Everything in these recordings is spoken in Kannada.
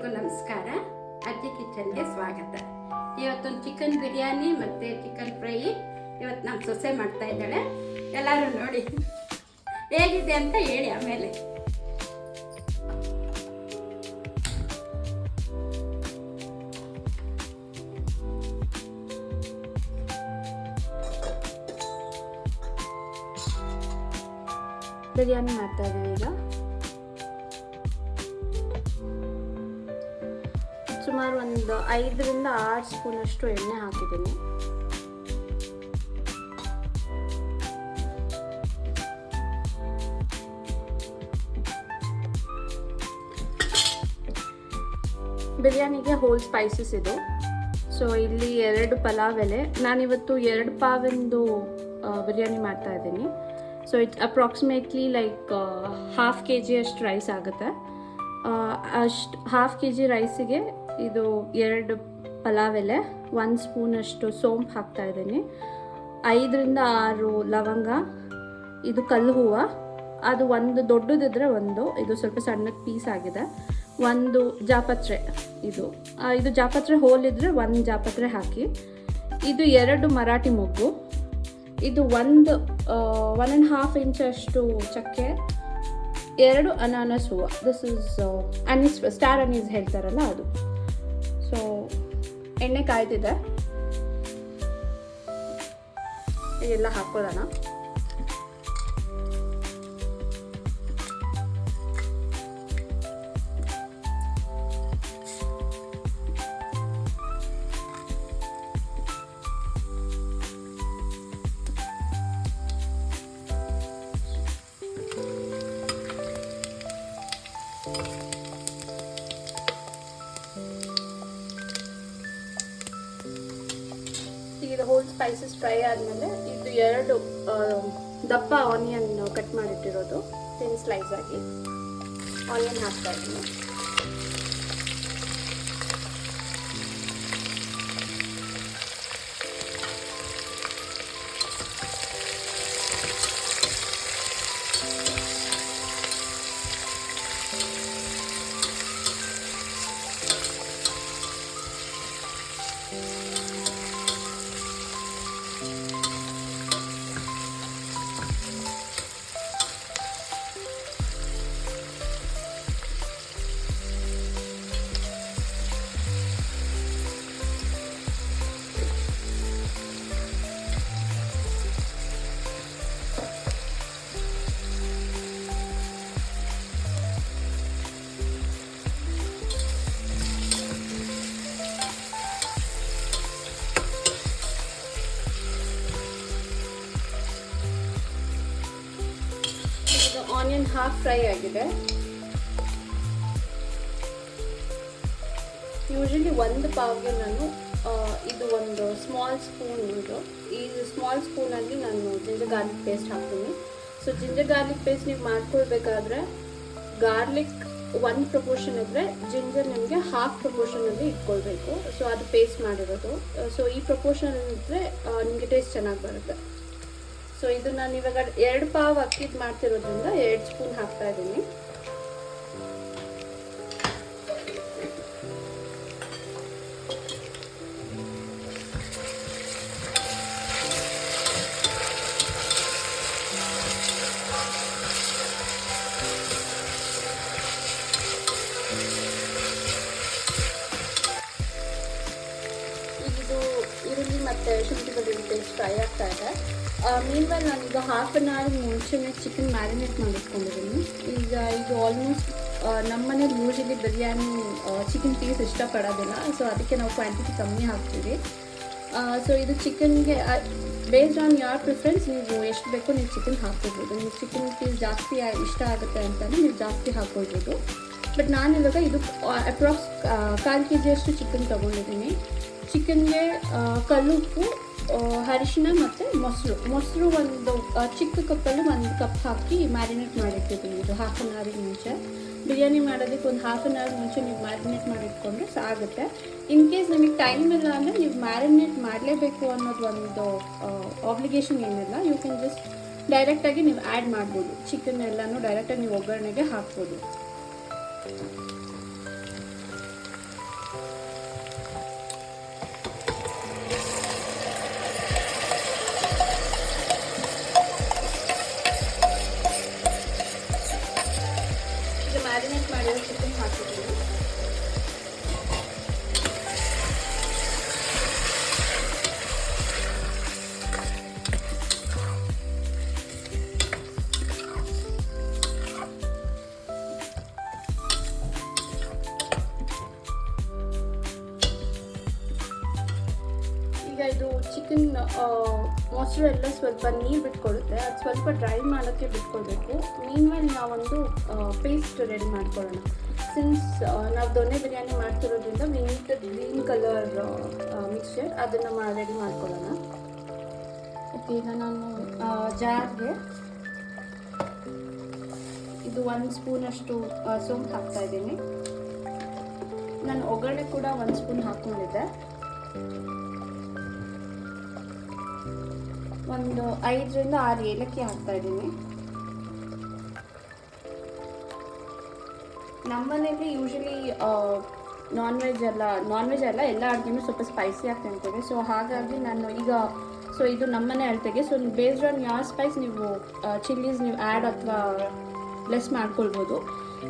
ಎಲ್ಲರಿಗೂ ನಮಸ್ಕಾರ. ಅಜ್ಜಿ ಕಿಚನ್ಗೆ ಸ್ವಾಗತ. ಇವತ್ತೊಂದು ಚಿಕನ್ ಬಿರಿಯಾನಿ ಮತ್ತು ಚಿಕನ್ ಫ್ರೈ ಇವತ್ತು ನಮ್ಮ ಸೊಸೆ ಮಾಡ್ತಾ ಇದ್ದಾಳೆ. ಎಲ್ಲರೂ ನೋಡಿ ಹೇಗಿದೆ ಅಂತ ಹೇಳಿ. ಆಮೇಲೆ ಬಿರಿಯಾನಿ ಮಾಡ್ತಾ ಇದ್ದೀವಿ. ಈಗ ಸುಮಾರು ಒಂದು 5 ರಿಂದ 6 ಸ್ಪೂನಷ್ಟು ಎಣ್ಣೆ ಹಾಕಿದ್ದೀನಿ. ಬಿರಿಯಾನಿಗೆ ಹೋಲ್ ಸ್ಪೈಸಸ್ ಇದು. ಸೊ ಇಲ್ಲಿ 2 ಪಲಾವ್ ಎಲೆ. ನಾನಿವತ್ತು 2 ಪಾವಿಂದು ಬಿರಿಯಾನಿ ಮಾಡ್ತಾ ಇದ್ದೀನಿ. So it's approximately like 1/2 kg ಅಷ್ಟು ರೈಸ್ ಆಗುತ್ತೆ. ಅಷ್ಟು 1/2 kg ರೈಸಿಗೆ ಇದು 2 ಪಲಾವ್ ಎಲೆ, 1 ಸ್ಪೂನಷ್ಟು ಸೋಂಪು ಹಾಕ್ತಾ ಇದ್ದೀನಿ, 5 ರಿಂದ 6 ಲವಂಗ, ಇದು ಕಲ್ಲು ಹೂವು, ಅದು ಒಂದು ದೊಡ್ಡದಿದ್ರೆ ಒಂದು, ಇದು ಸ್ವಲ್ಪ ಸಣ್ಣಕ್ಕೆ ಪೀಸ್ ಆಗಿದೆ, 1 ಜಾಪತ್ರೆ, ಇದು ಜಾಪತ್ರೆ ಹೋಲ್ ಇದ್ದರೆ 1 ಜಾಪತ್ರೆ ಹಾಕಿ, ಇದು 2 ಮರಾಠಿ ಮೊಗ್ಗು, ಇದು 1.5 ಇಂಚ್ ಅಷ್ಟು ಚಕ್ಕೆ, 2 ಅನಾನಸ್ ಹೂವು. This is Anees, star Anees ಹೇಳ್ತಾರಲ್ಲ ಅದು. ಸೊ ಎಣ್ಣೆ ಕಾಯ್ದಿದೆ, ಇದೆಲ್ಲ ಹಾಕೊಳ್ಳೋಣ. ಇದು ಹೋಲ್ ಸ್ಪೈಸಸ್ ಫ್ರೈ ಆದಮೇಲೆ ಇದು 2 ದಪ್ಪ ಆನಿಯನ್ ಕಟ್ ಮಾಡಿಟ್ಟಿರೋದು ಥಿನ್ ಸ್ಲೈಸ್ ಆಗಿ ಆನಿಯನ್ ಹಾಕ್ತಾ ಇದ್ದೀನಿ. ಆನಿಯನ್ ಹಾಫ್ ಫ್ರೈ ಆಗಿದೆ. ಯೂಶಲಿ 1 ಪಾವ್ಗೆ ನಾನು ಇದು ಒಂದು ಸ್ಮಾಲ್ ಸ್ಪೂನ್, ಈ ಸ್ಮಾಲ್ ಸ್ಪೂನಲ್ಲಿ ನಾನು ಜಿಂಜರ್ ಗಾರ್ಲಿಕ್ ಪೇಸ್ಟ್ ಹಾಕ್ತೀನಿ. ಸೊ ಜಿಂಜರ್ ಗಾರ್ಲಿಕ್ ಪೇಸ್ಟ್ ನೀವು ಮಾಡ್ಕೊಳ್ಬೇಕಾದ್ರೆ ಗಾರ್ಲಿಕ್ 1 ಪ್ರಪೋರ್ಷನ್ ಇದ್ದರೆ ಜಿಂಜರ್ ನಿಮಗೆ 1/2 ಪ್ರಪೋರ್ಷನಲ್ಲಿ ಇಟ್ಕೊಳ್ಬೇಕು. ಸೊ ಅದು ಪೇಸ್ಟ್ ಮಾಡಿರೋದು. ಸೊ ಈ ಪ್ರಪೋರ್ಷನ್ ಇದ್ದರೆ ನಿಮಗೆ ಟೇಸ್ಟ್ ಚೆನ್ನಾಗಿ ಬರುತ್ತೆ. ಸೊ ಇದು ನಾನು ಇವಾಗ 2 ಪಾವ್ ಅಕ್ಕಿದು ಮಾಡ್ತಿರೋದ್ರಿಂದ 2 ಸ್ಪೂನ್ ಹಾಕ್ತಾ ಇದ್ದೀನಿ. ಇದು ಈರುಳ್ಳಿ ಮತ್ತು ಶುಂಠಿ ಬೆಳ್ಳುಳ್ಳಿ ಪೇಸ್ಟ್ ಫ್ರೈ ಆಗ್ತಾ ಇದೆ. ಮೀನ್ವೈಲ್ ನಾನೀಗ 1/2 an hour ಮುಂಚೆನೇ ಚಿಕನ್ ಮ್ಯಾರಿನೇಟ್ ಮಾಡಿಟ್ಕೊಂಡಿದ್ದೀನಿ. ಈಗ ಇದು ಆಲ್ಮೋಸ್ಟ್ ನಮ್ಮನೇಲಿ ಯೂಶಲಿ ಬಿರಿಯಾನಿ ಚಿಕನ್ ಪೀಸ್ ಇಷ್ಟಪಡೋದಿಲ್ಲ. ಸೊ ಅದಕ್ಕೆ ನಾವು ಕ್ವಾಂಟಿಟಿ ಕಮ್ಮಿ ಹಾಕ್ತೀವಿ. ಸೊ ಇದು ಚಿಕನ್ಗೆ ಬೇಸ್ಡ್ ಆನ್ ಯೋರ್ ಪ್ರಿಫರೆನ್ಸ್ ನೀವು ಎಷ್ಟು ಬೇಕೋ ನೀವು ಚಿಕನ್ ಹಾಕ್ಕೊಳ್ಬೋದು. ನೀವು ಚಿಕನ್ ಪೀಸ್ ಜಾಸ್ತಿ ಇಷ್ಟ ಆಗುತ್ತೆ ಅಂತಲೇ ನೀವು ಜಾಸ್ತಿ ಹಾಕ್ಕೊಳ್ಬೋದು. ಬಟ್ ನಾನಿವಾಗ ಇದು ಅಪ್ರಾಕ್ಸ್ 1/4 kg ಅಷ್ಟು ಚಿಕನ್ ತೊಗೊಂಡಿದ್ದೀನಿ. ಚಿಕನ್ಗೆ ಕಲ್ಲುಪ್ಪು, ಅರಿಶಿನ ಮತ್ತು ಮೊಸರು ಒಂದು ಚಿಕ್ಕ ಕಪ್ಪಲ್ಲಿ 1 ಕಪ್ ಹಾಕಿ ಮ್ಯಾರಿನೇಟ್ ಮಾಡಿಟ್ಟಿದ್ದೀನಿ. ಇದು 1/2 an hour ಮುಂಚೆ. ಬಿರಿಯಾನಿ ಮಾಡೋದಕ್ಕೆ ಒಂದು 1/2 an hour ಮುಂಚೆ ನೀವು ಮ್ಯಾರಿನೇಟ್ ಮಾಡಿಟ್ಕೊಂಡ್ರೆ ಸಾಗುತ್ತೆ. ಇನ್ ಕೇಸ್ ನಿಮಗೆ ಟೈಮ್ ಇಲ್ಲ ಅಂದರೆ ನೀವು ಮ್ಯಾರಿನೇಟ್ ಮಾಡಲೇಬೇಕು ಅನ್ನೋದು ಒಂದು ಆಬ್ಲಿಗೇಷನ್ ಏನಿಲ್ಲ. ಯು ಕ್ಯಾನ್ ಜಸ್ಟ್ ಡೈರೆಕ್ಟಾಗಿ ನೀವು ಆ್ಯಡ್ ಮಾಡ್ಬೋದು. ಚಿಕನ್ ಎಲ್ಲನೂ ಡೈರೆಕ್ಟಾಗಿ ನೀವು ಒಗ್ಗರಣೆಗೆ ಹಾಕ್ಬೋದು. ಈಗ ಇದು ಚಿಕನ್ ಮೊಸರು ಎಲ್ಲ ಸ್ವಲ್ಪ ನೀರು ಬಿಟ್ಕೊಡುತ್ತೆ, ಅದು ಸ್ವಲ್ಪ ಡ್ರೈ ಮಾಡೋಕ್ಕೆ ಬಿಟ್ಕೊಳ್ಬೇಕು. ಮೀನ್ಮೇಲೆ ನಾವೊಂದು ಪೇಸ್ಟ್ ರೆಡಿ ಮಾಡ್ಕೊಳ್ಳೋಣ. ಸಿನ್ಸ್ ನಾವು ದೊಣ್ಣೆ ಬಿರಿಯಾನಿ ಮಾಡ್ತಿರೋದ್ರಿಂದ we need green colour mixture, ಅದನ್ನು ರೆಡಿ ಮಾಡ್ಕೊಳ್ಳೋಣ. ಓಕೆ, ಈಗ ನಾನು ಜಾರ್ಗೆ ಇದು 1 ಸ್ಪೂನಷ್ಟು ಸೋಂಪು ಹಾಕ್ತಾ ಇದ್ದೀನಿ. ನಾನು ಒಗ್ಗರಣೆ ಕೂಡ 1 ಸ್ಪೂನ್ ಹಾಕ್ಕೊಂಡಿದ್ದೆ. ಒಂದು 5 ರಿಂದ 6 ಏಲಕ್ಕಿ ಹಾಕ್ತಾ ಇದ್ದೀನಿ. ನಮ್ಮನೇಲಿ ಯೂಶಲಿ ನಾನ್ ವೆಜ್ ಅಲ್ಲ ಎಲ್ಲ ಅಡುಗೆನೂ ಸ್ವಲ್ಪ ಸ್ಪೈಸಿ ಆಗಿ ತಿಂತೇವೆ. ಸೊ ಹಾಗಾಗಿ ನಾನು ಈಗ ಇದು ನಮ್ಮನೆ ಅಳತೆಗೆ. ಸೊ ಬೇಸ್ಡ್ ಆನ್ ಯಾವ ಸ್ಪೈಸ್ ನೀವು ಚಿಲ್ಲೀಸ್ ನೀವು ಆ್ಯಡ್ ಅಥವಾ ಲೆಸ್ ಮಾಡ್ಕೊಳ್ಬೋದು.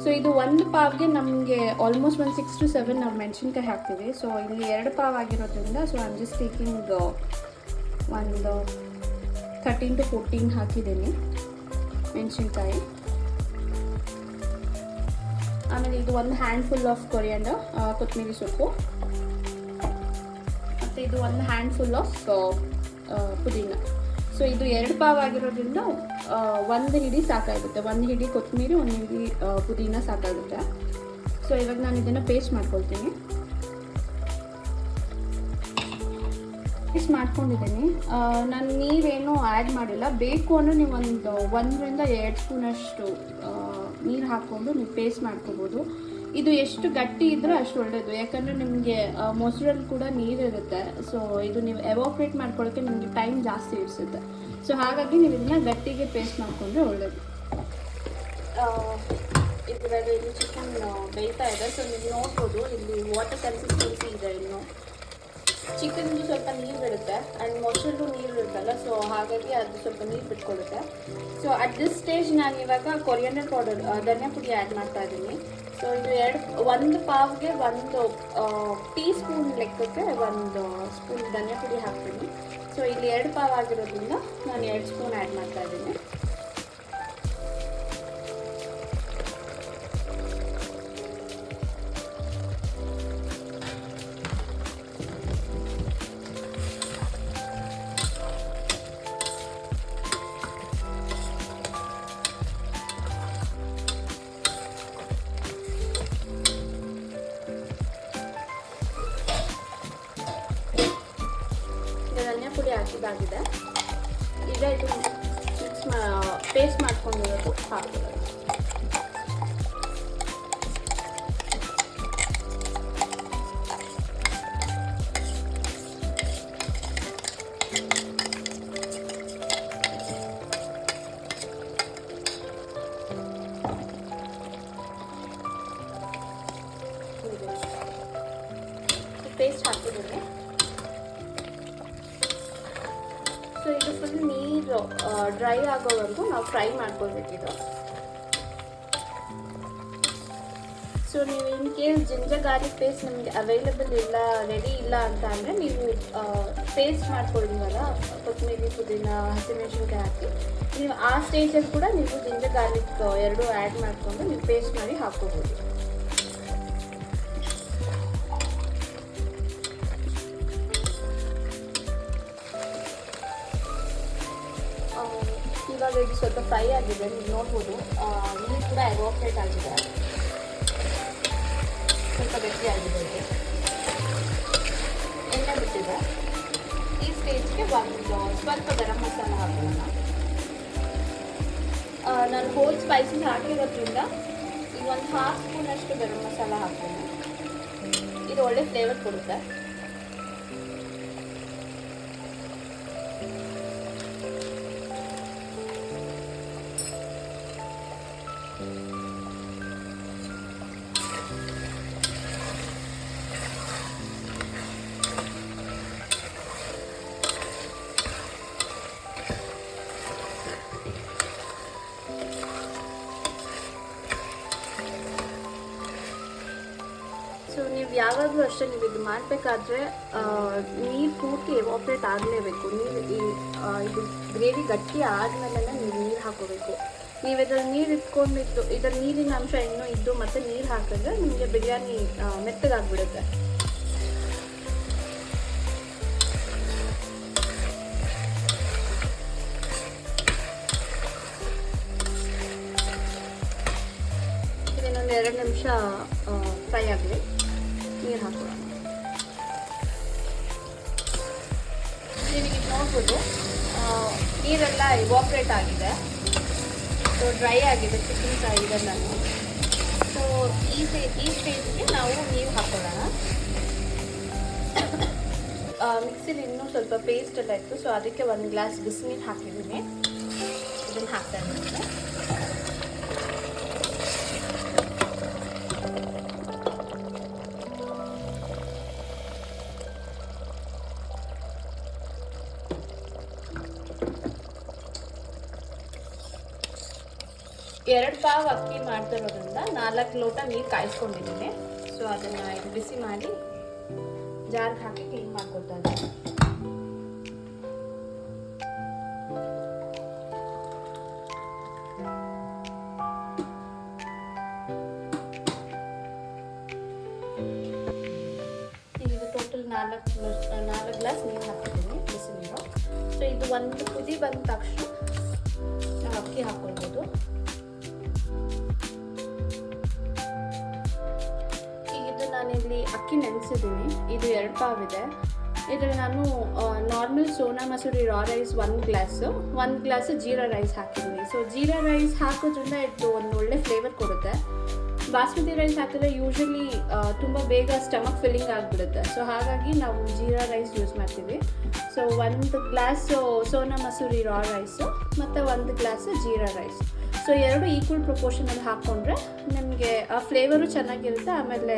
ಸೊ ಇದು 1 ಪಾವ್ಗೆ ನಮಗೆ ಆಲ್ಮೋಸ್ಟ್ ಒಂದು 6 to 7 ನಾವು ಮೆಣಸಿನ್ಕಾಯಿ ಹಾಕ್ತೀವಿ. ಸೊ ಇಲ್ಲಿ 2 ಪಾವ್ ಆಗಿರೋದ್ರಿಂದ so I am just taking ಒಂದು 13 to 14 ಹಾಕಿದ್ದೀನಿ ಮೆಣಸಿನ್ಕಾಯಿ. ಆಮೇಲೆ ಇದು 1 ಹ್ಯಾಂಡ್ಫುಲ್ ಆಫ್ ಕೊರಿಯಾಂಡರ್, ಕೊತ್ತಂಬರಿ ಸೊಪ್ಪು, ಮತ್ತು ಇದು 1 ಹ್ಯಾಂಡ್ಫುಲ್ ಆಫ್ ಪುದೀನ. ಸೊ ಇದು 2 ಪಾವ್ ಆಗಿರೋದ್ರಿಂದ 1 ಹಿಡಿ ಸಾಕಾಗುತ್ತೆ. 1 ಹಿಡಿ ಕೊತ್ತಂಬರಿ, 1 ಹಿಡಿ ಪುದೀನ ಸಾಕಾಗುತ್ತೆ. ಸೊ ಇವಾಗ ನಾನು ಇದನ್ನು ಪೇಸ್ಟ್ ಮಾಡ್ಕೊಳ್ತೀನಿ. ಪೇಸ್ಟ್ ಮಾಡ್ಕೊಂಡಿದ್ದೀನಿ. ನಾನು ನೀರೇನೂ ಆ್ಯಡ್ ಮಾಡಿಲ್ಲ. ಬೇಕು ಅಂದರೆ ನೀವು 1 ರಿಂದ 2 ಸ್ಪೂನಷ್ಟು ನೀರು ಹಾಕ್ಕೊಂಡು ನೀವು ಪೇಸ್ಟ್ ಮಾಡ್ಕೋಬೋದು. ಇದು ಎಷ್ಟು ಗಟ್ಟಿ ಇದ್ದರೆ ಅಷ್ಟು ಒಳ್ಳೆಯದು, ಯಾಕಂದರೆ ನಿಮಗೆ ಮೊಸರಲ್ಲಿ ಕೂಡ ನೀರಿರುತ್ತೆ. ಸೊ ಇದು ನೀವು ಎವಾಪ್ರೇಟ್ ಮಾಡ್ಕೊಳ್ಳೋಕ್ಕೆ ನಿಮಗೆ ಟೈಮ್ ಜಾಸ್ತಿ ಇಡಿಸುತ್ತೆ. ಸೊ ಹಾಗಾಗಿ ನೀವು ಇದನ್ನ ಗಟ್ಟಿಗೆ ಪೇಸ್ಟ್ ಮಾಡಿಕೊಂಡ್ರೆ ಒಳ್ಳೆಯದು. ಇವಾಗ ಇಲ್ಲಿ ಚಿಕನ್ ಬೇಯ್ತಾ ಇದೆ. ಸೊ ನೀವು ನೋಡ್ಬೋದು ಇಲ್ಲಿ ವಾಟರ್ ಕನ್ಸಿಸ್ಟೆನ್ಸಿ ಇದೆ. ಇನ್ನು ಚಿಕನ್ದು ಸ್ವಲ್ಪ ನೀರು ಬಿಡುತ್ತೆ ಆ್ಯಂಡ್ ಮೊಸರು ನೀರು ಇರುತ್ತಲ್ಲ, ಸೊ ಹಾಗಾಗಿ ಅದು ಸ್ವಲ್ಪ ನೀರು ಬಿಟ್ಕೊಡುತ್ತೆ. ಸೊ ಅಟ್ ದಿಸ್ ಸ್ಟೇಜ್ ನಾನು ಇವಾಗ ಕೊರಿಯಾಂಡರ್ ಪೌಡರ್, ಧನಿಯಾ ಪುಡಿ ಆ್ಯಡ್ ಮಾಡ್ತಾ ಇದ್ದೀನಿ. ಸೊ ಇದು 1 ಪಾವ್ಗೆ 1 ಟೀ ಸ್ಪೂನ್ ಲೆಕ್ಕಕ್ಕೆ 1 ಸ್ಪೂನ್ ಧನಿಯಾ ಪುಡಿ ಹಾಕ್ತೀನಿ. ಸೊ ಇಲ್ಲಿ 2 ಪಾವ್ ಆಗಿರೋದ್ರಿಂದ ನಾನು 2 ಸ್ಪೂನ್ ಆ್ಯಡ್ ಮಾಡ್ತಾ ಇದ್ದೀನಿ. ಧನಿಯಾ ಪುಡಿ ಹಾಕಿದಾಗಿದೆ. ಈಗ ಇದು ಪೇಸ್ಟ್ ಮಾಡ್ಕೊಂಡಿರೋದು ಹಾಕ್ಬೋದು. ಪೇಸ್ಟ್ ಹಾಕಿದ್ದೀನಿ. ಸೊ ಇದು ಫುಲ್ ನೀರು ಡ್ರೈ ಆಗೋವರೆಗೂ ನಾವು ಫ್ರೈ ಮಾಡ್ಕೊಳ್ಬೇಕಿದು. ಸೊ ನೀವು in case ginger garlic paste ನಿಮಗೆ ಅವೈಲೇಬಲ್ ಇಲ್ಲ, ರೆಡಿ ಇಲ್ಲ ಅಂತ ಅಂದರೆ ನೀವು ಪೇಸ್ಟ್ ಮಾಡ್ಕೊಳ್ತೀವಲ್ಲ ಕೊತ್ತಂಬರಿ, ಪುದೀನ, ಹಸಿಮೆಣಸಿನ್ಕಾಯಿ ಹಾಕಿ ನೀವು ಆ ಸ್ಟೇಜಲ್ಲಿ ಕೂಡ ನೀವು ಜಿಂಜರ್ ಗಾರ್ಲಿಕ್ 2 ಆ್ಯಡ್ ಮಾಡಿಕೊಂಡು ನೀವು ಪೇಸ್ಟ್ ಮಾಡಿ ಹಾಕ್ಕೋಬೋದು. ಇವಾಗ ಇದು ಸ್ವಲ್ಪ ಫ್ರೈ ಆಗಿದೆ, ನೀವು ನೋಡ್ಬೋದು. ನೀರು ಕೂಡ ಎವಾಪ್ರೇಟ್ ಆಗಿದೆ, ಸ್ವಲ್ಪ ಗಟ್ಟಿಯಾಗಿದೆ. ಇದು ಎಣ್ಣೆ ಬಿಟ್ಟಿದೆ. ಈ ಸ್ಟೇಜ್ಗೆ ಸ್ವಲ್ಪ ಗರಂ ಮಸಾಲ ಹಾಕೋಣ. ನಾನು ಹೋಲ್ ಸ್ಪೈಸಸ್ ಹಾಕಿರೋದ್ರಿಂದ ಈಗ 1/2 ಸ್ಪೂನಷ್ಟು ಗರಂ ಮಸಾಲ ಹಾಕ್ತೀನಿ. ಇದು ಒಳ್ಳೆ ಫ್ಲೇವರ್ ಕೊಡುತ್ತೆ. ಸೊ ನೀವು ಯಾವಾಗಲೂ ಅಷ್ಟೇ ನೀವು ಇದು ಮಾಡಬೇಕಾದ್ರೆ ನೀರು ಪೂರ್ತಿ ಎವಾಪ್ರೇಟ್ ಆಗಲೇಬೇಕು. ಇದು ಗ್ರೇವಿ ಗಟ್ಟಿ ಆದಮೇಲೆ ನೀವು ನೀರು ಹಾಕೋಬೇಕು. ನೀವು ಇದರಲ್ಲಿ ನೀರು ಇಟ್ಕೊಂಡಿದ್ದು ಇದರಲ್ಲಿ ನೀರಿನ ಅಂಶ ಇನ್ನೂ ಇದ್ದು ಮತ್ತು ನೀರು ಹಾಕಿದ್ರೆ ನಿಮಗೆ ಬಿರಿಯಾನಿ ಮೆತ್ತಗಾಗ್ಬಿಡುತ್ತೆ. ನಿಮಿಷ ಫ್ರೈ ಆಗಲಿ. ನೀರು ಹಾಕೋಣ. ನೀವೀಗ ನೋಡ್ಬೋದು ನೀರೆಲ್ಲ ಇವಾಪ್ರೇಟ್ ಆಗಿದೆ. ಸೊ ಡ್ರೈ ಆಗಿದೆ ಚಿಕನ್ ಫ್ರೈ ಇದೆಲ್ಲನೂ. ಸೊ ಈ ಸ್ಟೇಜ್ಗೆ ನಾವು ನೀರು ಹಾಕೊಳ್ಳೋಣ. ಮಿಕ್ಸಿಲಿ ಇನ್ನೂ ಸ್ವಲ್ಪ ಪೇಸ್ಟ್ ಎಲ್ಲ ಇತ್ತು, ಸೊ ಅದಕ್ಕೆ 1 ಗ್ಲಾಸ್ ಬಿಸಿನೀರು ಹಾಕಿದ್ದೀನಿ. ಇದನ್ನು ಹಾಕ್ತಾ ಇದ್ದೀನಿ. ಎರಡು ಪಾವ್ ಅಕ್ಕಿ ಮಾಡ್ತಿರೋದ್ರಿಂದ 4 ಲೋಟ ನೀರು ಕಾಯಿಸ್ಕೊಂಡಿದ್ದೀನಿ. ಸೊ ಅದನ್ನು ಬಿಸಿ ಮಾಡಿ ಜಾರ್ಗೆ ಹಾಕಿ ಕ್ಲೀನ್ ಮಾಡ್ಕೊತಾ ಇದ್ದೀನಿ. ಈಗ ಟೋಟಲ್ 4 ಗ್ಲಾಸ್ ನೀರು ಹಾಕಿದ್ದೀನಿ, ಬಿಸಿ ನೀರು. ಸೊ ಇದು ಒಂದು ಕುದಿ ಬಂದ ತಕ್ಷಣ ನಾವು ಅಕ್ಕಿ ಹಾಕ್ಕೊಳ್ಬೋದು. ನಾನಿಲ್ಲಿ ಅಕ್ಕಿ ನೆನೆಸಿದ್ದೀನಿ. ಇದು 2 ಪಾವ್ ಇದೆ. ಇದರಲ್ಲಿ ನಾನು ನಾರ್ಮಲ್ ಸೋನಾ ಮಸೂರಿ ರಾ ರೈಸ್ 1 ಗ್ಲಾಸ್ ಜೀರಾ ರೈಸ್ ಹಾಕಿದ್ದೀನಿ. ಸೊ ಜೀರಾ ರೈಸ್ ಹಾಕೋದ್ರಿಂದ ಇದು ಒಂದು ಒಳ್ಳೆ ಫ್ಲೇವರ್ ಕೊಡುತ್ತೆ. ಬಾಸ್ಮತಿ ರೈಸ್ ಹಾಕಿದ್ರೆ ಯೂಶಲಿ ತುಂಬ ಬೇಗ ಸ್ಟಮಕ್ ಫಿಲ್ಲಿಂಗ್ ಆಗಿಬಿಡುತ್ತೆ. ಸೊ ಹಾಗಾಗಿ ನಾವು ಜೀರಾ ರೈಸ್ ಯೂಸ್ ಮಾಡ್ತೀವಿ. So 1 glass Sona Masoori raw rice ಮತ್ತು 1 glass jeera rice. So 2 equal ಪ್ರಪೋರ್ಷನಲ್ಲಿ ಹಾಕ್ಕೊಂಡ್ರೆ ನಿಮಗೆ ಆ ಫ್ಲೇವರು ಚೆನ್ನಾಗಿರುತ್ತೆ. ಆಮೇಲೆ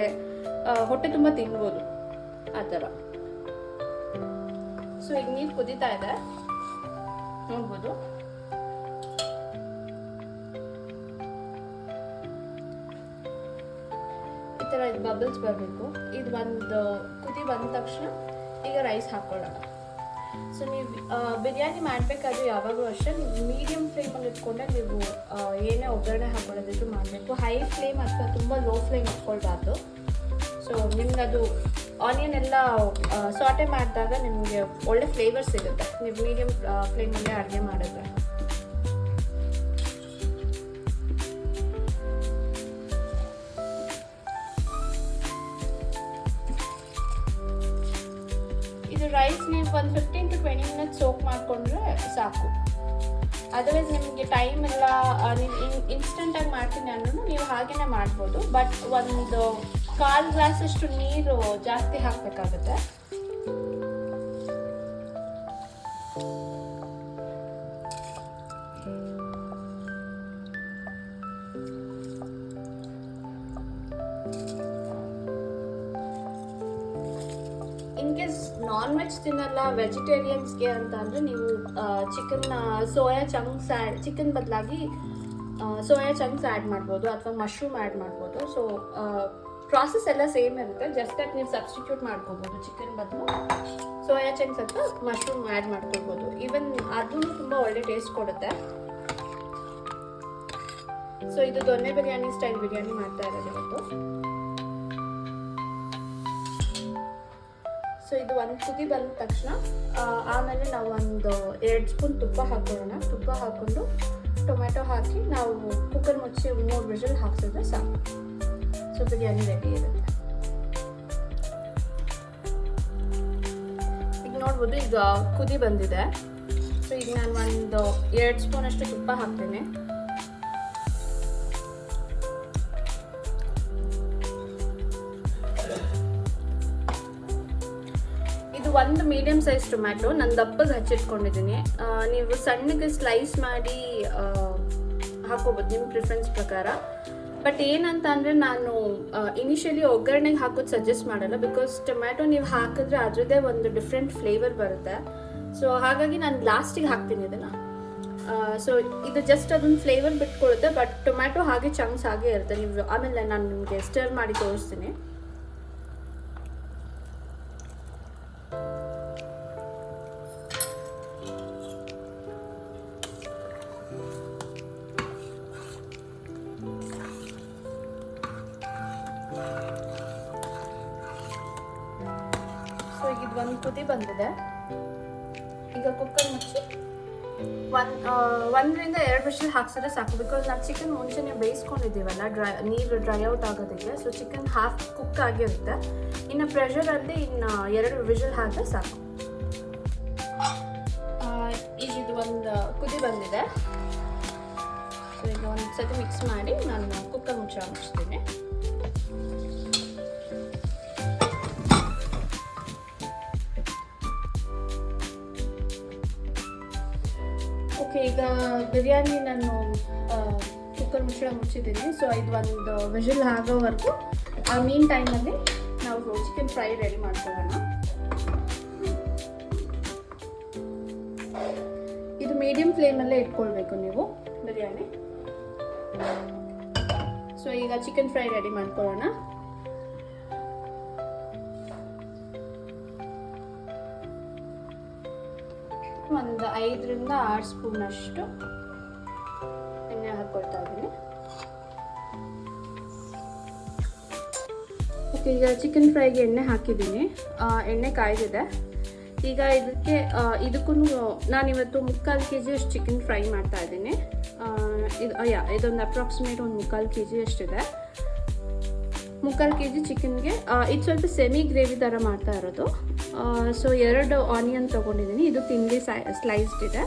ಹೊಟ್ಟೆ ತುಂಬ ತಿನ್ಬೋದು ಆ ಥರ. ಸೊ ಈಗ ನೀರು ಕುದೀತಾ ಇದೆ, ನೋಡ್ಬೋದು. ಈ ಥರ ಇದು ಬಬಲ್ಸ್ ಬರಬೇಕು. ಇದು ಒಂದು ಕುದಿ ಬಂದ ತಕ್ಷಣ ಈಗ ರೈಸ್ ಹಾಕ್ಕೊಳ್ಳೋಣ. ಸೊ ನೀವು ಬಿರಿಯಾನಿ ಮಾಡಬೇಕಾದ್ರೆ ಯಾವಾಗಲೂ ಅಷ್ಟೇ ಮೀಡಿಯಮ್ ಫ್ಲೇಮಲ್ಲಿ ಇಟ್ಕೊಂಡೆ ನೀವು ಏನೇ ಒಗ್ಗರಣೆ ಹಾಕೊಳ್ಳೋದಿದ್ರು ಮಾಡಬೇಕು. ಹೈ ಫ್ಲೇಮ್ ಅಥವಾ ತುಂಬ ಲೋ ಫ್ಲೇಮ್ ಇಟ್ಕೊಳ್ಬಾರ್ದು. ಸೊ ನಿಮ್ಗೆ ಅದು ಆನಿಯನ್ ಎಲ್ಲ ಸಾಟೆ ಮಾಡಿದಾಗ ನಿಮಗೆ ಒಳ್ಳೆ ಫ್ಲೇವರ್ ಸಿಗುತ್ತೆ ನೀವು ಮೀಡಿಯಮ್ ಫ್ಲೇಮಲ್ಲೇ ಅಡುಗೆ ಮಾಡಿದ್ರೆ. ಇದು ರೈಸ್ ನೀವು ಒಂದು 15 to 20 ಮಿನಿಟ್ಸ್ ಸೋಕ್ ಮಾಡಿಕೊಂಡ್ರೆ ಸಾಕು. ಅದರ್ವೈಸ್ ನಿಮಗೆ ಟೈಮ್ ಎಲ್ಲ ನೀವು ಇನ್ಸ್ಟೆಂಟಾಗಿ ಮಾಡ್ತೀನಿ ಅಂದ್ರೂ ನೀವು ಹಾಗೇ ಮಾಡ್ಬೋದು. ಬಟ್ ಒಂದು 1/4 ಗ್ಲಾಸಷ್ಟು ನೀರು ಜಾಸ್ತಿ ಹಾಕಬೇಕಾಗುತ್ತೆ. ಇನ್ ಕೇಸ್ ನಾನ್ ವೆಜ್ ತಿನ್ನಲ್ಲ ವೆಜಿಟೇರಿಯನ್ಸ್ಗೆ ಅಂತ ಅಂದರೆ ನೀವು ಸೋಯಾ ಚಂಕ್ಸ್ ಚಿಕನ್ ಬದಲಾಗಿ ಸೋಯಾ ಚಂಕ್ಸ್ ಆ್ಯಡ್ ಮಾಡ್ಬೋದು ಅಥವಾ ಮಶ್ರೂಮ್ ಆ್ಯಡ್ ಮಾಡ್ಬೋದು. ಸೊ ಪ್ರಾಸೆಸ್ ಎಲ್ಲ ಸೇಮ್ ಇರುತ್ತೆ. ಜಸ್ಟ್ ದಟ್ ನೀವು ಸಬ್ಸ್ಟಿಟ್ಯೂಟ್ ಮಾಡ್ಕೋಬೋದು. ಚಿಕನ್ ಬದಲು ಸೋಯಾ ಚಂಕ್ಸ್ ಅಥವಾ ಮಶ್ರೂಮ್ ಆ್ಯಡ್ ಮಾಡ್ಕೊಳ್ಬೋದು. ಈವನ್ ಅದೂ ತುಂಬ ಒಳ್ಳೆ ಟೇಸ್ಟ್ ಕೊಡುತ್ತೆ. ಸೊ ಇದು ದೊನ್ನೆ ಬಿರಿಯಾನಿ ಸ್ಟೈಲ್ ಬಿರಿಯಾನಿ ಮಾಡ್ತಾ ಇರೋದು ಇವತ್ತು. ಸೊ ಇದು ಒಂದು ಕುದಿ ಬಂದ ತಕ್ಷಣ ಆಮೇಲೆ ನಾವು ಒಂದು 2 ಸ್ಪೂನ್ ತುಪ್ಪ ಹಾಕೊಳ್ಳೋಣ. ತುಪ್ಪ ಹಾಕ್ಕೊಂಡು ಟೊಮೆಟೊ ಹಾಕಿ ನಾವು ಕುಕ್ಕರ್ ಮುಚ್ಚಿ 3 ವಿಷಲ್ ಹಾಕ್ಸಿದ್ರೆ ಸಾಕು. ಸೊ ಬಿರಿಯಾನಿ ರೆಡಿ ಇರುತ್ತೆ. ಈಗ ನೋಡ್ಬೋದು ಈಗ ಕುದಿ ಬಂದಿದೆ. ಸೊ ಈಗ ನಾನು ಒಂದು 2 ಸ್ಪೂನ್ ಅಷ್ಟು ತುಪ್ಪ ಹಾಕ್ತೀನಿ. ಇದು ಒಂದು ಮೀಡಿಯಮ್ ಸೈಜ್ ಟೊಮ್ಯಾಟೊ ನಾನು ದಪ್ಪಗೆ ಹಚ್ಚಿಟ್ಕೊಂಡಿದ್ದೀನಿ. ನೀವು ಸಣ್ಣಗೆ ಸ್ಲೈಸ್ ಮಾಡಿ ಹಾಕೋಬೋದು ನಿಮ್ಮ ಪ್ರಿಫರೆನ್ಸ್ ಪ್ರಕಾರ. ಬಟ್ ಏನಂತ ಅಂದರೆ ನಾನು ಇನಿಷಿಯಲಿ ಒಗ್ಗರಣೆಗೆ ಹಾಕೋದು ಸಜೆಸ್ಟ್ ಮಾಡಲ್ಲ. ಬಿಕಾಸ್ ಟೊಮ್ಯಾಟೊ ನೀವು ಹಾಕಿದ್ರೆ ಅದರದ್ದೇ ಒಂದು ಡಿಫ್ರೆಂಟ್ ಫ್ಲೇವರ್ ಬರುತ್ತೆ. ಸೊ ಹಾಗಾಗಿ ನಾನು ಲಾಸ್ಟಿಗೆ ಹಾಕ್ತೀನಿ ಇದನ್ನು. ಸೊ ಇದು ಜಸ್ಟ್ ಅದೊಂದು ಫ್ಲೇವರ್ ಬಿಟ್ಕೊಳುತ್ತೆ. ಬಟ್ ಟೊಮ್ಯಾಟೊ ಹಾಗೆ ಚಂಕ್ಸ್ ಹಾಗೆ ಇರುತ್ತೆ. ನೀವು ಆಮೇಲೆ ನಾನು ನಿಮಗೆ ಸ್ಟರ್ ಮಾಡಿ ತೋರಿಸ್ತೀನಿ. ಸೊ ಈಗ ಇದು ಒಂದು ಕುದಿ ಬಂದಿದೆ. ಈಗ ಕುಕ್ಕರ್ ಮುಚ್ಚಿ ಒಂದರಿಂದ 2 ವಿಷಲ್ ಹಾಕ್ಸಿದ್ರೆ ಸಾಕು. ಬಿಕಾಸ್ ನಾವು ಚಿಕನ್ ಮುಂಚೆನೇ ಬೇಯಿಸ್ಕೊಂಡಿದ್ದೀವಲ್ಲ, ನೀರು ಡ್ರೈ ಔಟ್ ಆಗೋದಕ್ಕೆ. ಸೊ ಚಿಕನ್ ಹಾಫ್ ಕುಕ್ ಆಗಿರುತ್ತೆ. ಇನ್ನು ಪ್ರೆಷರಲ್ಲಿ ಇನ್ನು 2 ವಿಷಲ್ ಹಾಕಿದ್ರೆ ಸಾಕು. ಈಗ ಇದು ಒಂದು ಕುದಿ ಬಂದಿದೆ. ಸೊ ಈಗ ಒಂದು ಸತಿ ಮಿಕ್ಸ್ ಮಾಡಿ ನಾನು ಕುಕ್ಕರ್ ಮುಚ್ಚಿಸ್ತೀನಿ. ಓಕೆ, ಈಗ ಬಿರಿಯಾನಿ ನಾನು ಕುಕ್ಕರ್ ಮುಚ್ಚಿದ್ದೀನಿ. ಸೊ ಇದು ಒಂದು ವಿಷಲ್ ಆಗೋವರೆಗೂ ಆ ಮೀನ್ ಟೈಮಲ್ಲಿ ನಾವು ಚಿಕನ್ ಫ್ರೈ ರೆಡಿ ಮಾಡ್ಕೊಳ್ಳೋಣ. ಇದು ಮೀಡಿಯಂ ಫ್ಲೇಮಲ್ಲೇ ಇಟ್ಕೊಳ್ಬೇಕು ನೀವು ಬಿರಿಯಾನಿ. ಸೊ ಈಗ ಚಿಕನ್ ಫ್ರೈ ರೆಡಿ ಮಾಡ್ಕೊಳ್ಳೋಣ. ಒಂದು 5ರಿಂದ 6 ಸ್ಪೂನ್ ಅಷ್ಟು ಎಣ್ಣೆ ಹಾಕ್ಕೊಳ್ತಾ ಇದ್ದೀನಿ. ಓಕೆ, ಈಗ ಚಿಕನ್ ಫ್ರೈಗೆ ಎಣ್ಣೆ ಹಾಕಿದ್ದೀನಿ. ಎಣ್ಣೆ ಕಾಯ್ದಿದೆ. ಈಗ ಇದಕ್ಕೂ ನಾನಿವತ್ತು 3/4 kg ಅಷ್ಟು ಚಿಕನ್ ಫ್ರೈ ಮಾಡ್ತಾ ಇದ್ದೀನಿ. ಇದೊಂದು ಅಪ್ರಾಕ್ಸಿಮೇಟ್ ಒಂದು 3/4 kg ಅಷ್ಟಿದೆ. 3/4 kg ಚಿಕನ್ಗೆ ಇದು ಸ್ವಲ್ಪ ಸೆಮಿ ಗ್ರೇವಿ ಥರ ಮಾಡ್ತಾ ಇರೋದು. ಸೊ 2 ಆನಿಯನ್ ತೊಗೊಂಡಿದ್ದೀನಿ. ಇದು ತಿಂಡಿ ಸ್ಲೈಸ್ಡ್ ಇದೆ.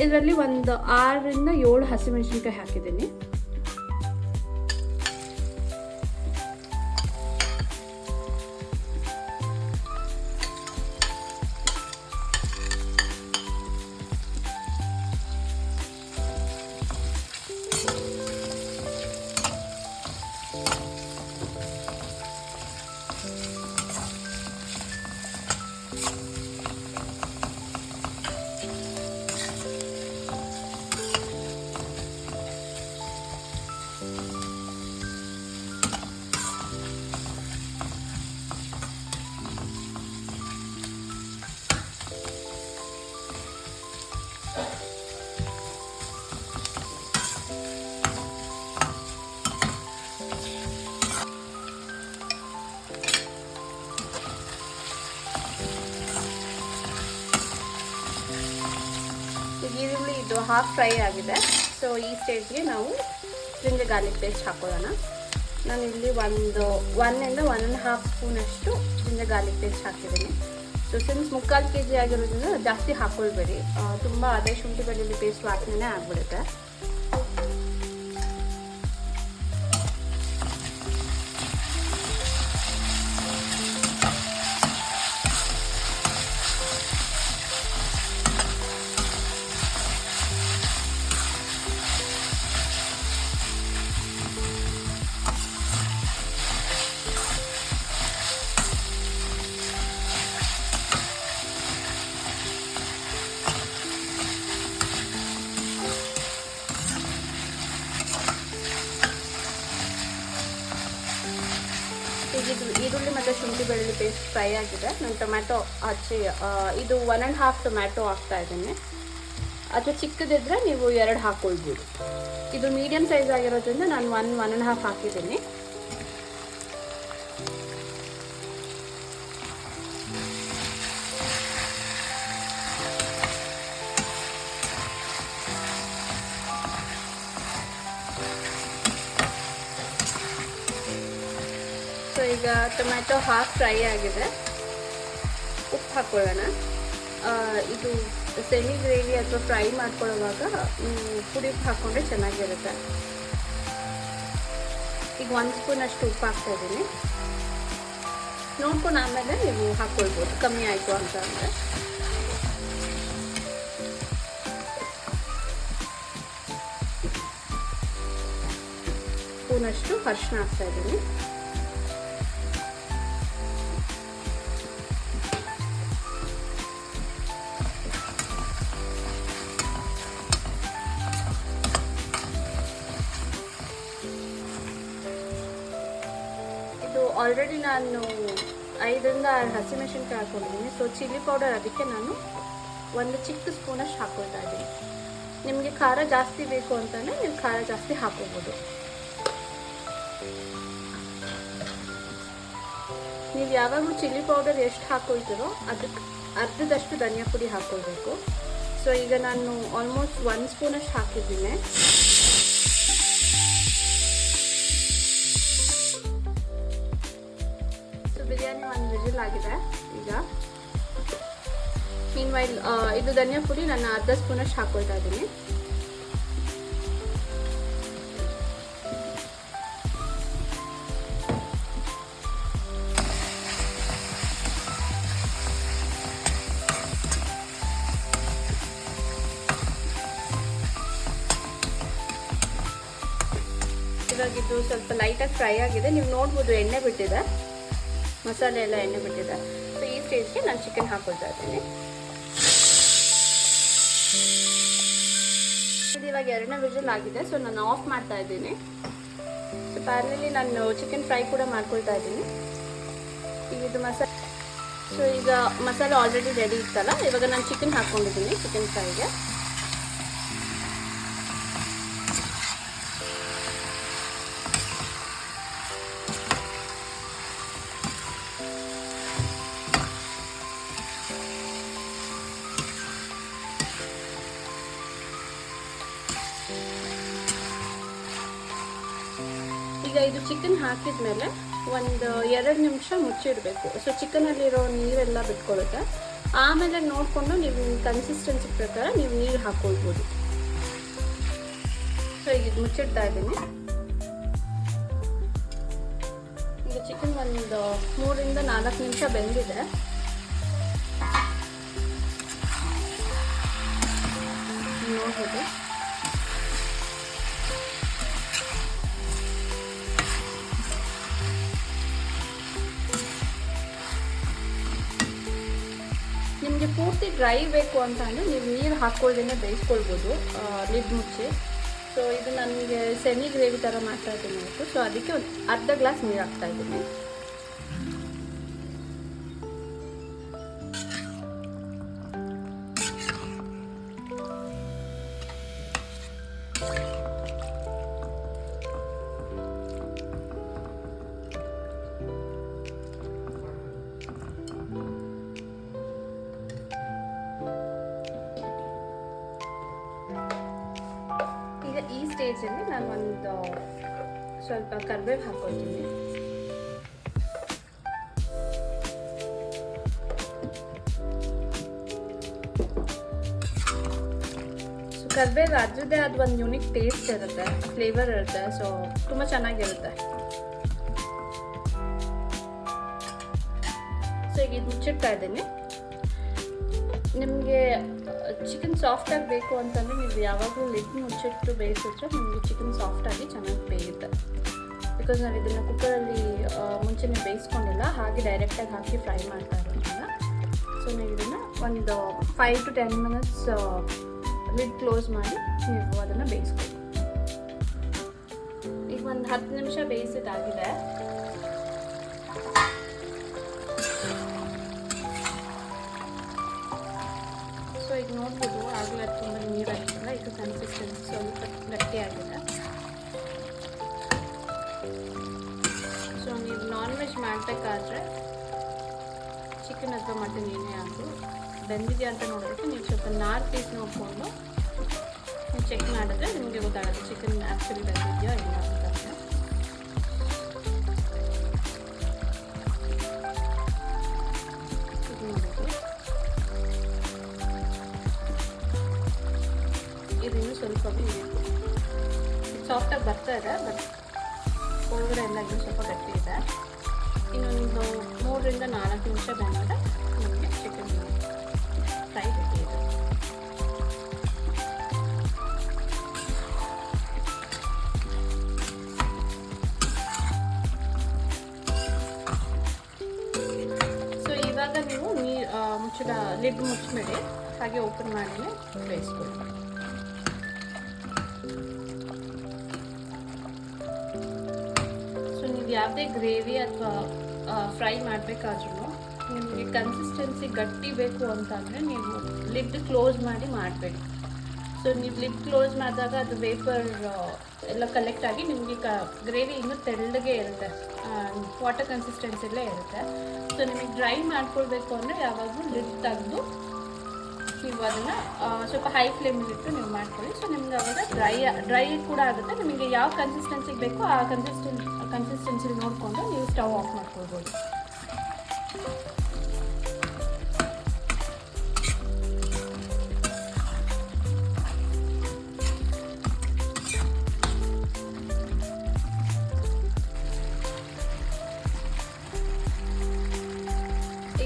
ಇದರಲ್ಲಿ ಒಂದು 6ರಿಂದ 7 ಹಸಿಮೆಣಸಿನ್ಕಾಯಿ ಹಾಕಿದ್ದೀನಿ. ಈರುಳ್ಳಿ ಇದು ಹಾಫ್ ಫ್ರೈ ಆಗಿದೆ. ಸೊ ಈ ಸ್ಟೇಜ್ಗೆ ನಾವು ಜಿಂಜರ್ ಗಾರ್ಲಿಕ್ ಪೇಸ್ಟ್ ಹಾಕೊಳ್ಳೋಣ. ನಾನು ಇಲ್ಲಿ 1ರಿಂದ 1.5 ಸ್ಪೂನ್ ಅಷ್ಟು ಜಿಂಜರ್ ಗಾರ್ಲಿಕ್ ಪೇಸ್ಟ್ ಹಾಕಿದ್ದೀನಿ. ಸೊ ಸಿನ್ಸ್ 3/4 kg ಆಗಿರೋದ್ರಿಂದ ಜಾಸ್ತಿ ಹಾಕ್ಕೊಳ್ಬೇಡಿ, ತುಂಬ ಅದೇ ಶುಂಠಿ ಬೆಳ್ಳುಳ್ಳಿ ಪೇಸ್ಟ್ ವಾಸನೆ ಆಗಿಬಿಡುತ್ತೆ. ಈರುಳ್ಳಿ ಮತ್ತು ಶುಂಠಿ ಬೆಳ್ಳುಳ್ಳಿ ಪೇಸ್ಟ್ ಫ್ರೈ ಆಗಿದೆ. ನಾನು ಟೊಮ್ಯಾಟೊ ಇದು 1.5 ಟೊಮ್ಯಾಟೊ ಹಾಕ್ತಾ ಇದ್ದೀನಿ. ಅಥವಾ ಚಿಕ್ಕದಿದ್ದರೆ ನೀವು 2 ಹಾಕ್ಕೊಳ್ಬೋದು. ಇದು ಮೀಡಿಯಮ್ ಸೈಜ್ ಆಗಿರೋದ್ರಿಂದ ನಾನು 1.5 ಹಾಕಿದ್ದೀನಿ. ಸೊ ಈಗ ಟೊಮ್ಯಾಟೊ ಹಾಫ್ ಫ್ರೈ ಆಗಿದೆ. ಉಪ್ಪು ಹಾಕ್ಕೊಳ್ಳೋಣ. ಇದು ಸೆಮಿ ಗ್ರೇವಿ ಅಥವಾ ಫ್ರೈ ಮಾಡ್ಕೊಳ್ಳೋವಾಗ ಪುಡಿ ಉಪ್ಪು ಹಾಕ್ಕೊಂಡ್ರೆ ಚೆನ್ನಾಗಿರುತ್ತೆ. ಈಗ 1 ಸ್ಪೂನ್ ಅಷ್ಟು ಉಪ್ಪು ಹಾಕ್ತಾ ಇದ್ದೀನಿ. ನೋಡ್ಕೊಂಡು ಆಮೇಲೆ ನೀವು ಹಾಕ್ಕೊಳ್ಬೋದು ಕಮ್ಮಿ ಆಯಿತು ಅಂತ ಅಂದರೆ. ಸ್ಪೂನಷ್ಟು ಅರಿಶಿನ ಹಾಕ್ತಾ ಇದ್ದೀನಿ. ಆಲ್ರೆಡಿ ನಾನು 5ರಿಂದ 6 ಹಸಿಮೆಣಸಿನ್ಕಾಯಿ ಹಾಕ್ಕೊಂಡಿದ್ದೀನಿ. ಸೊ ಚಿಲ್ಲಿ ಪೌಡರ್ ಅದಕ್ಕೆ ನಾನು 1 ಚಿಕ್ಕ ಸ್ಪೂನಷ್ಟು ಹಾಕ್ಕೊಳ್ತಾ ಇದ್ದೀನಿ. ನಿಮಗೆ ಖಾರ ಜಾಸ್ತಿ ಬೇಕು ಅಂತಲೇ ನೀವು ಖಾರ ಜಾಸ್ತಿ ಹಾಕೋಬೋದು. ನೀವು ಯಾವಾಗಲೂ ಚಿಲ್ಲಿ ಪೌಡರ್ ಎಷ್ಟು ಹಾಕ್ಕೊಳ್ತೀರೋ ಅದಕ್ಕೆ ಅರ್ಧದಷ್ಟು ಧನಿಯಾ ಪುಡಿ ಹಾಕ್ಕೊಳ್ಬೇಕು. ಸೊ ಈಗ ನಾನು ಆಲ್ಮೋಸ್ಟ್ 1 ಸ್ಪೂನಷ್ಟು ಹಾಕಿದ್ದೀನಿ. ಸೊ ಬಿರಿಯಾನಿ 1 ವಿಜಿಲ್ ಆಗಿದೆ. ಈಗ ಮೀನ್ವೈಲ್ ಇದು ಧನಿಯಾ ಪುಡಿ ನಾನು ಅರ್ಧ ಸ್ಪೂನಷ್ಟು ಹಾಕೊಳ್ತಾ ಇದ್ದೀನಿ. ಇವಾಗಿದ್ದು ಸ್ವಲ್ಪ ಲೈಟಾಗಿ ಫ್ರೈ ಆಗಿದೆ. ನೀವು ನೋಡ್ಬೋದು ಎಣ್ಣೆ ಬಿಟ್ಟಿದೆ, ಮಸಾಲೆ ಎಲ್ಲ ಎಣ್ಣೆ ಬಿಟ್ಟಿದೆ. ಸೊ ಈ ಸ್ಟೇಜ್ಗೆ ನಾನು ಚಿಕನ್ ಹಾಕೊಳ್ತಾ ಇದ್ದೀನಿ. ಇದು ಇವಾಗ 2ನೇ ವಿಜಿಲ್ ಆಗಿದೆ. ಸೊ ನಾನು ಆಫ್ ಮಾಡ್ತಾ ಇದ್ದೀನಿ. ಸೊ ಪ್ಯಾನಲ್ಲಿ ನಾನು ಚಿಕನ್ ಫ್ರೈ ಕೂಡ ಮಾಡ್ಕೊಳ್ತಾ ಇದ್ದೀನಿ. ಈಗ ಇದು ಮಸಾಲೆ, ಸೊ ಈಗ ಮಸಾಲೆ ಆಲ್ರೆಡಿ ರೆಡಿ ಇತ್ತಲ್ಲ, ಇವಾಗ ನಾನು ಚಿಕನ್ ಹಾಕ್ಕೊಂಡಿದ್ದೀನಿ ಚಿಕನ್ ಫ್ರೈಗೆ. ಈಗ ಇದು ಚಿಕನ್ ಹಾಕಿದ್ಮೇಲೆ ಒಂದು 2 ನಿಮಿಷ ಮುಚ್ಚಿಡಬೇಕು. ಸೊ ಚಿಕನಲ್ಲಿರೋ ನೀರೆಲ್ಲ ಬಿಟ್ಕೊಳ್ಳುತ್ತೆ. ಆಮೇಲೆ ನೋಡಿಕೊಂಡು ನೀವು ಕನ್ಸಿಸ್ಟೆನ್ಸಿ ಪ್ರಕಾರ ನೀವು ನೀರು ಹಾಕ್ಕೊಳ್ಬೋದು. ಸೊ ಈಗ ಇದು ಮುಚ್ಚಿಡ್ತಾ ಇದ್ದೀನಿ. ಈಗ ಚಿಕನ್ ಒಂದು 3ರಿಂದ 4 ನಿಮಿಷ ಬೆಂದಿದೆ. ನೋಡ್ಬೋದು. ನಿಮಗೆ ಪೂರ್ತಿ ಡ್ರೈ ಬೇಕು ಅಂತ ಅಂದರೆ ನೀವು ನೀರು ಹಾಕ್ಕೊಳ್ದೇ ಬೇಯಿಸ್ಕೊಳ್ಬೋದು ಲಿಡ್ ಮುಚ್ಚಿ. ಸೊ ಇದು ನನಗೆ ಸೆಮಿ ಗ್ರೇವಿ ಥರ ಮಾಡ್ತಾ ಇದ್ದೀನಿ ಇವತ್ತು. ಸೊ ಅದಕ್ಕೆ ಒಂದು ಅರ್ಧ ಗ್ಲಾಸ್ ನೀರು ಹಾಕ್ತಾ ಇದ್ದೀನಿ. ಈ ಸ್ಟೇಜಲ್ಲಿ ನಾನು ಒಂದು ಸ್ವಲ್ಪ ಕರಿಬೇವು ಹಾಕ್ಕೊಳ್ತೀನಿ. ಸೊ ಕರಿಬೇವು ಅದ್ರದ್ದೇ ಅದು ಒಂದು ಯೂನಿಕ್ ಟೇಸ್ಟ್ ಇರುತ್ತೆ, ಫ್ಲೇವರ್ ಇರುತ್ತೆ. ಸೊ ತುಂಬ ಚೆನ್ನಾಗಿರುತ್ತೆ. ಸೊ ಈಗ ಇದು ಮುಚ್ಚಿಡ್ತಾ ಇದ್ದೀನಿ. ನಿಮಗೆ ಚಿಕನ್ ಸಾಫ್ಟಾಗಿ ಬೇಕು ಅಂತಂದರೆ ನೀವು ಯಾವಾಗಲೂ ಲಿಡ್ ಮುಚ್ಚಿಟ್ಟು ಬೇಯಿಸಿದ್ರೆ ನಿಮಗೆ ಚಿಕನ್ ಸಾಫ್ಟಾಗಿ ಚೆನ್ನಾಗಿ ಬೇಯುತ್ತೆ. ಬಿಕಾಸ್ ನಾವು ಇದನ್ನು ಕುಕ್ಕರಲ್ಲಿ ಮುಂಚೆನೇ ಬೇಯಿಸ್ಕೊಂಡಿಲ್ಲ, ಹಾಗೆ ಡೈರೆಕ್ಟಾಗಿ ಹಾಕಿ ಫ್ರೈ ಮಾಡ್ತಾ ಇರೋದ್ರಿಂದ. ಸೊ ನೀವು ಇದನ್ನು ಒಂದು 5 to 10 ಮಿನಿಟ್ಸ್ ಲಿಡ್ ಕ್ಲೋಸ್ ಮಾಡಿ ನೀವು ಅದನ್ನು ಬೇಯಿಸ್ಕೊಳ್ಳಿ. ಈಗ ಒಂದು 10 ನಿಮಿಷ ಬೇಯಿಸಿದಾಗಿದೆ. ಸೊ ಈಗ ನೋಡ್ಬೋದು ಆಗಲೇ ತುಂಬ ನೀರಾಗಿಲ್ಲ. ಇದು ಕನ್ಸಿಸ್ಟೆನ್ಸಿ ಸ್ವಲ್ಪ ಗಟ್ಟಿಯಾಗಿದೆ. ಸೊ ನೀವು ನಾನ್ ವೆಜ್ ಮಾಡಬೇಕಾದ್ರೆ ಚಿಕನ್ ಅಥವಾ ಮಟನ್ ಏನೇ ಆದರೂ ಬೆಂದಿದೆಯಾ ಅಂತ ನೋಡೋದಕ್ಕೆ ನೀವು ಸ್ವಲ್ಪ 4 ಪೀಸ್ ನೋಡಿಕೊಂಡು ನೀವು ಚೆಕ್ ಮಾಡಿದ್ರೆ ನಿಮಗೆ ಗೊತ್ತಾಗುತ್ತೆ ಚಿಕನ್ ಆ್ಯಕ್ಚುಲಿ ಬೆಂದಿದೆಯಾ ಇಲ್ಲ ಅಂತ. ಇದನ್ನು ಸ್ವಲ್ಪ ಸಾಫ್ಟಾಗಿ ಬರ್ತಾ ಇದೆ, ಬಟ್ ಒಳಗಡೆ ಎಲ್ಲ ಇನ್ನೂ ಸ್ವಲ್ಪ ಗಟ್ಟಿ ಇದೆ. ಇನ್ನೊಂದು 3ರಿಂದ 4 ನಿಮಿಷ ಬಂದರೆ ನಮಗೆ ಚಿಕನ್ ಫ್ರೈ ರೆಡಿ ಇದೆ. ಸೊ ಇವಾಗ ನೀವು ಮುಚ್ಚಿದ ಲಿಡ್ ಮುಚ್ಚಬೇಡಿ, ಹಾಗೆ ಓಪನ್ ಮಾಡಿ ಬೇಯಿಸ್ಕೊಳ್ಳಿ. ಯಾವುದೇ ಗ್ರೇವಿ ಅಥವಾ ಫ್ರೈ ಮಾಡಬೇಕಾದ್ರೂ ನಿಮಗೆ ಕನ್ಸಿಸ್ಟೆನ್ಸಿ ಗಟ್ಟಿ ಬೇಕು ಅಂತಂದರೆ ನೀವು ಲಿಡ್ ಕ್ಲೋಸ್ ಮಾಡಿ ಮಾಡಬೇಕು. ಸೊ ನೀವು ಲಿಡ್ ಕ್ಲೋಸ್ ಮಾಡಿದಾಗ ಅದು ವೇಪರ್ ಎಲ್ಲ ಕಲೆಕ್ಟ್ ಆಗಿ ನಿಮಗೆ ಗ್ರೇವಿ ಇನ್ನೂ ತೆಳ್ಳಗೆ ಇರುತ್ತೆ, ವಾಟರ್ ಕನ್ಸಿಸ್ಟೆನ್ಸಿಲೇ ಇರುತ್ತೆ. ಸೊ ನಿಮಗೆ ಡ್ರೈ ಮಾಡ್ಕೊಳ್ಬೇಕು ಅಂದರೆ ಯಾವಾಗಲೂ ಲಿಡ್ ತೆಗೆದು ನೀವು ಅದನ್ನು ಸ್ವಲ್ಪ ಹೈ ಫ್ಲೇಮಲ್ಲಿಟ್ಟು ನೀವು ಮಾಡ್ಕೊಳ್ಳಿ. ಸೊ ನಿಮ್ಗೆ ಅವಾಗ ಡ್ರೈ ಕೂಡ ಆಗುತ್ತೆ. ನಿಮಗೆ ಯಾವ ಕನ್ಸಿಸ್ಟೆನ್ಸಿಗೆ ಬೇಕೋ ಆ ಕನ್ಸಿಸ್ಟೆನ್ಸಿಲಿ ನೋಡಿಕೊಂಡು ನೀವು ಸ್ಟವ್ ಆಫ್ ಮಾಡ್ಕೊಳ್ಬೋದು.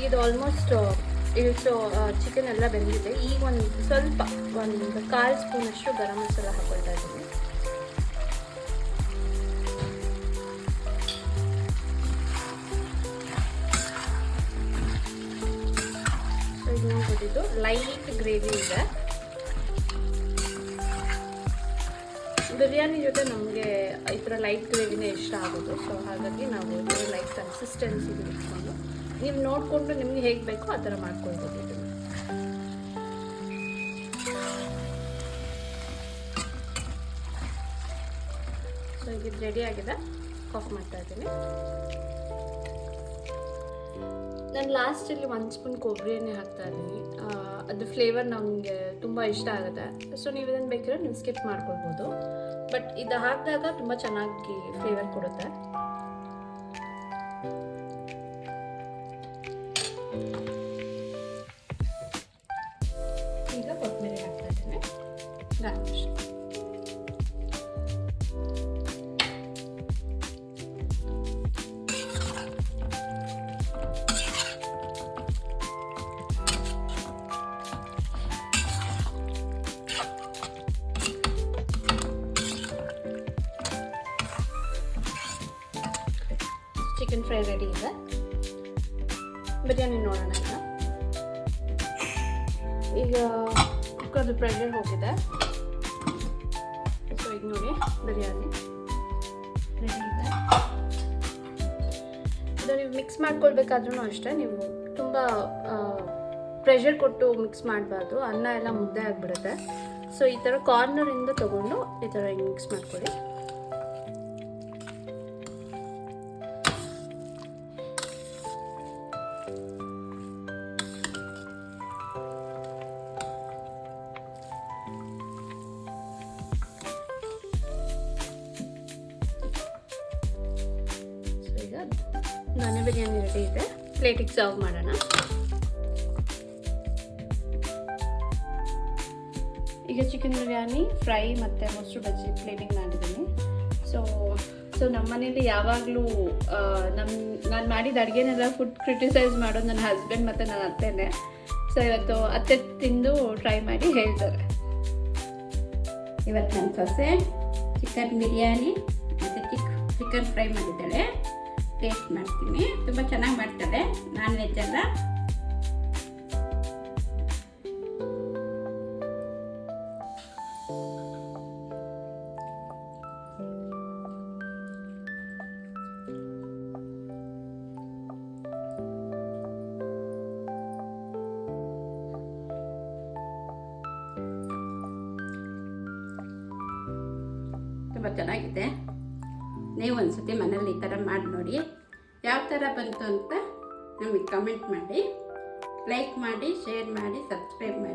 ಇದು ಆಲ್ಮೋಸ್ಟ್ ಇಳಿಸೋ ಚಿಕನ್ ಎಲ್ಲ ಬೆಂದಿದೆ. ಈಗ ಒಂದು ಸ್ವಲ್ಪ ಒಂದು 1/4 ಸ್ಪೂನಷ್ಟು ಗರಂ ಮಸಾಲ ಹಾಕೊಳ್ತಾ ಇದ್ದೀನಿ. ಸೊ ಇದು ನೋಡ್ಬೋದು ಲೈಟ್ ಗ್ರೇವಿ ಇದೆ. ಬಿರಿಯಾನಿ ಜೊತೆ ನಮಗೆ ಈ ಥರ ಲೈಟ್ ಗ್ರೇವಿನೇ ಇಷ್ಟ ಆಗೋದು. ಸೊ ಹಾಗಾಗಿ ನಾವು ಈ ಥರ ಲೈಟ್ ಕನ್ಸಿಸ್ಟೆನ್ಸಿ ಇಟ್ಕೊಂಡು ನೀವು ನೋಡಿಕೊಂಡು ನಿಮ್ಗೆ ಹೇಗೆ ಬೇಕೋ ಆ ಥರ ಮಾಡ್ಕೊಳ್ಬೋದು. ಇದನ್ನು ಸೊ ಇದು ರೆಡಿ ಆಗಿದೆ. ಆಫ್ ಮಾಡ್ತಾ ಇದ್ದೀನಿ. ನಾನು ಲಾಸ್ಟಲ್ಲಿ 1 ಸ್ಪೂನ್ ಕೊಬ್ಬರಿ ಎಣ್ಣೆ ಹಾಕ್ತಾ ಇದ್ದೀನಿ. ಅದು ಫ್ಲೇವರ್ ನಮಗೆ ತುಂಬ ಇಷ್ಟ ಆಗುತ್ತೆ. ಸೊ ನೀವು ಇದನ್ನು ಬೇಕಿದ್ರೆ ನೀವು ಸ್ಕಿಪ್ ಮಾಡ್ಕೊಳ್ಬೋದು. ಬಟ್ ಇದು ಹಾಕಿದಾಗ ತುಂಬ ಚೆನ್ನಾಗಿ ಫ್ಲೇವರ್ ಕೊಡುತ್ತೆ. ಈಗ ಕೊತ್ತಂಬರಿ ಹಾಕ್ತಾ ಇದ್ದೀನಿ. ಗಾರ್ನಿಷ್. ಚಿಕನ್ ಫ್ರೈ ರೆಡಿ ಇದೆ. ಬಿರಿಯಾನಿ ನೋಡೋಣ ಈಗ ಕುಕ್ಕರ್ದು ಪ್ರೆಷರ್ ಹೋಗಿದೆ. ಸೊ ಈಗ ನೋಡಿ ಬಿರಿಯಾನಿ ರೆಡಿ ಇದೆ. ಇದು ನೀವು ಮಿಕ್ಸ್ ಮಾಡ್ಕೊಳ್ಬೇಕಾದ್ರೂ ಅಷ್ಟೇ, ನೀವು ತುಂಬ ಪ್ರೆಷರ್ ಕೊಟ್ಟು ಮಿಕ್ಸ್ ಮಾಡಬಾರ್ದು, ಅನ್ನ ಎಲ್ಲ ಮುದ್ದೆ ಆಗಿಬಿಡುತ್ತೆ. ಸೊ ಈ ಥರ ಕಾರ್ನರಿಂದ ತೊಗೊಂಡು ಈ ಥರ ಹಿಂಗೆ ಮಿಕ್ಸ್ ಮಾಡ್ಕೊಳ್ಳಿ. ಧನ್ಯ ಬಿರಿಯಾನಿ ರೆಡಿ ಇದೆ. ಪ್ಲೇಟಿಗೆ ಸರ್ವ್ ಮಾಡೋಣ. ಈಗ ಚಿಕನ್ ಬಿರಿಯಾನಿ ಫ್ರೈ ಮತ್ತು ಮೊಸರು ಬಜ್ಜಿ ಪ್ಲೇಟಿಗೆ ಮಾಡಿದ್ದೀನಿ. ಸೊ ನಮ್ಮ ಮನೇಲಿ ಯಾವಾಗಲೂ ನಾನು ಮಾಡಿದ ಅಡುಗೆನೆಲ್ಲ ಫುಡ್ ಕ್ರಿಟಿಸೈಸ್ ಮಾಡೋದು ನನ್ನ ಹಸ್ಬೆಂಡ್ ಮತ್ತು ನನ್ನ ಅತ್ತೆನೇ. ಸೊ ಇವತ್ತು ಅತ್ತೆ ತಿಂದು ಟ್ರೈ ಮಾಡಿ ಹೇಳ್ತಾರೆ. ಇವತ್ತು ನನ್ನ ಸೊಸೆ ಚಿಕನ್ ಬಿರಿಯಾನಿ ಮತ್ತು ಚಿಕನ್ ಫ್ರೈ ಮಾಡಿದ್ದಾಳೆ. ಟೇಸ್ಟ್ ಮಾಡ್ತೀನಿ. ತುಂಬ ಚೆನ್ನಾಗಿ ಮಾಡ್ತಾಳೆ ನಾನ್ ವೆಜ್ ಎಲ್ಲ. ತುಂಬ ಚೆನ್ನಾಗಿದೆ. ನೀವು ಒಂದ್ಸತಿ ಮನೇಲಿ ಈ ಥರ ಮಾಡಿ ನೋಡಿ. ಯಾವ ಥರ ಬಂತು ಅಂತ ನಮಗೆ ಕಮೆಂಟ್ ಮಾಡಿ, ಲೈಕ್ ಮಾಡಿ, ಶೇರ್ ಮಾಡಿ, ಸಬ್ಸ್ಕ್ರೈಬ್ ಮಾಡಿ.